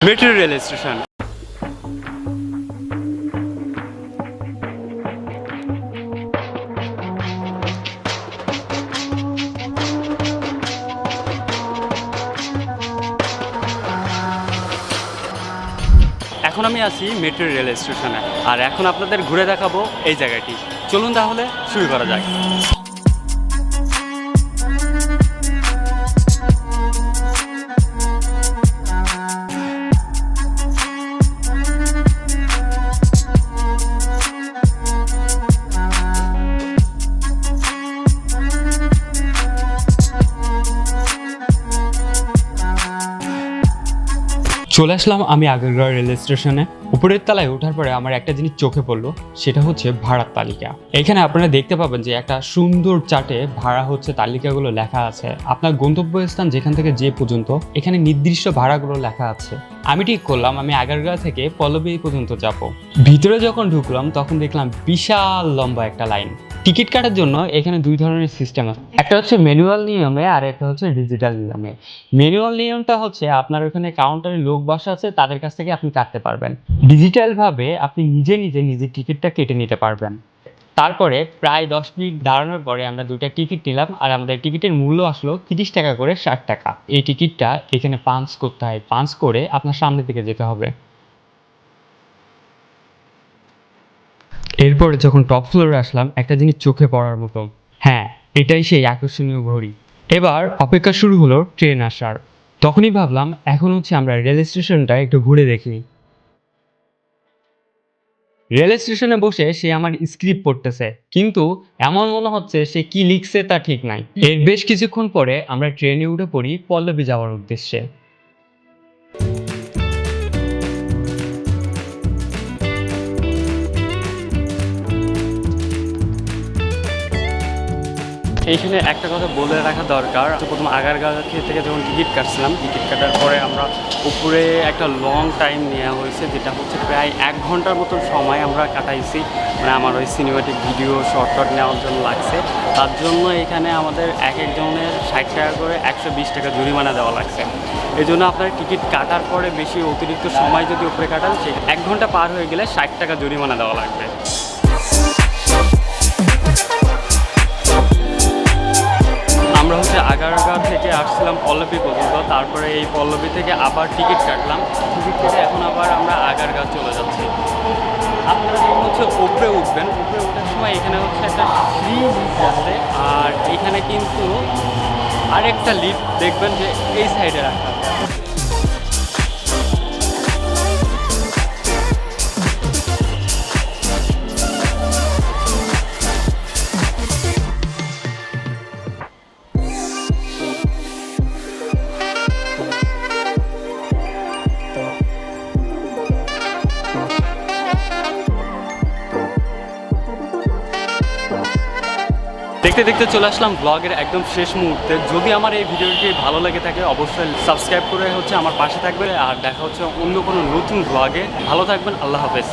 Metro rail station. এখন আমি আছি মেট্রো রেল স্টেশনে, আর এখন আপনাদের ঘুরে দেখাবো এই জায়গাটি। চলুন তাহলে শুরু করা যাক। চলে আসলাম আমি আগারগাঁও রেল স্টেশনে। উপরের তলায় ওঠার পরে আমার একটা জিনিস চোখে পড়লো, সেটা হচ্ছে ভাড়ার তালিকা। এখানে আপনারা দেখতে পাবেন যে একটা সুন্দর চার্টে ভাড়া হচ্ছে তালিকাগুলো লেখা আছে। আপনার গন্তব্যস্থান যেখান থেকে যে পর্যন্ত এখানে নির্দিষ্ট ভাড়াগুলো লেখা আছে। আমি ঠিক করলাম আমি আগারগাঁও থেকে পল্লবী পর্যন্ত যাব। ভিতরে যখন ঢুকলাম তখন দেখলাম বিশাল লম্বা একটা লাইন। টিকিট কাটার জন্য এখানে দুই ধরনের সিস্টেম আছে, একটা হচ্ছে ম্যানুয়াল নিয়মে আর একটা হচ্ছে ডিজিটাল নিয়মে। ম্যানুয়াল নিয়মটা হচ্ছে আপনার ওখানে কাউন্টারে লোক বসা আছে, তাদের কাছ থেকে আপনি কাটতে পারবেন। ডিজিটাল ভাবে আপনি নিজে নিজের টিকিটটা কেটে নিতে পারবেন। তারপরে প্রায় 10 মিনিট দাঁড়ানোর পরে আমরা দুইটা টিকিট নিলাম, আর আমাদের টিকিটের মূল্য আসলো 30 টাকা করে 60 টাকা। এই টিকিটটা এখানে পাঞ্চ করতে হয়, পাঞ্চ করে আপনার সামনের দিকে যেতে হবে। এরপরে যখন টপ ফ্লোরে আসলাম একটা জিনিস চোখে পড়ার মতো, হ্যাঁ এটাই সেই আকর্ষণীয় ঘড়ি। এবার অপেক্ষা শুরু হলো ট্রেন আসার। তখনই ভাবলাম এখন হচ্ছে আমরা রেল স্টেশনটা একটু ঘুরে দেখি। রেল স্টেশনে বসে সে আমার স্ক্রিপ্ট পড়তেছে, কিন্তু এমন মনে হচ্ছে সে কি লিখছে তা ঠিক নাই। এর বেশ কিছুক্ষণ পরে আমরা ট্রেনে উঠে পড়ি পল্লবী যাওয়ার উদ্দেশ্যে। এইখানে একটা কথা বলে রাখা দরকার, প্রথম আগারগাঁও থেকে যখন টিকিট কাটছিলাম, টিকিট কাটার পরে আমরা উপরে একটা লং টাইম নেওয়া হয়েছে, যেটা হচ্ছে প্রায় 1 ঘন্টার মতন সময় আমরা কাটাইছি। মানে আমার ওই সিনেমাটিক ভিডিও শর্টকাট নেওয়ার জন্য লাগছে। তার জন্য এখানে আমাদের এক একজনের 60 টাকা করে 120 টাকা জরিমানা দেওয়া লাগছে। এই জন্য আপনার টিকিট কাটার পরে বেশি অতিরিক্ত সময় যদি উপরে কাটান, সে 1 ঘন্টা পার হয়ে গেলে 60 টাকা জরিমানা দেওয়া লাগবে। আমরা হচ্ছে আগারগাঁও থেকে আসছিলাম পল্লবী পর্যন্ত, তারপরে এই পল্লবী থেকে আবার টিকিট কাটলাম। টিকিট কেটে এখন আবার আমরা আগারগাঁও চলে যাচ্ছি। আপনারা যখন হচ্ছে উপরে উঠবেন, উপরে ওঠার সময় এখানে হচ্ছে একটা সিঁড়ি লিফট আছে, আর এখানে কিন্তু আরেকটা লিফট দেখবেন যে এই সাইডে রাখা আছে। দেখতে দেখতে চলে আসলাম ব্লগের একদম শেষ মুহূর্তে। যদি আমার এই ভিডিওটি ভালো লেগে থাকে অবশ্যই সাবস্ক্রাইব করে হচ্ছে আমার পাশে থাকবে, আর দেখা হচ্ছে অন্য কোনো নতুন ব্লগে। ভালো থাকবেন, আল্লাহ হাফেজ।